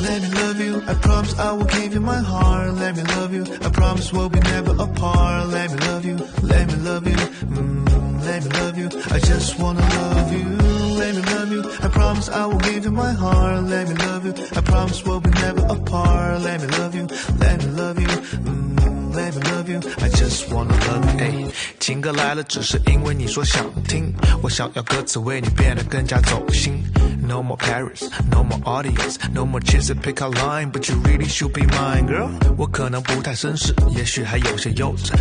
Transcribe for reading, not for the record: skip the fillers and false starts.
Let me love you, I promise I will give you my heart. Let me love you, I promise we'll be never apart. Let me love you, let me love you, let me love you, I just wanna love you. Let me love you, I promise I will give you my heart. Let me love you, I promise we'll be never apart. Let me love you, let me love you, let me love you, I just wanna love you. 哎，情歌来了，只是因为你说想听，我想要歌词为你变得更加走心。No more Paris, no more audience, no more chance to pick a line, but you really should be mine, girl. 我可能不太绅士，也许还有些幼稚。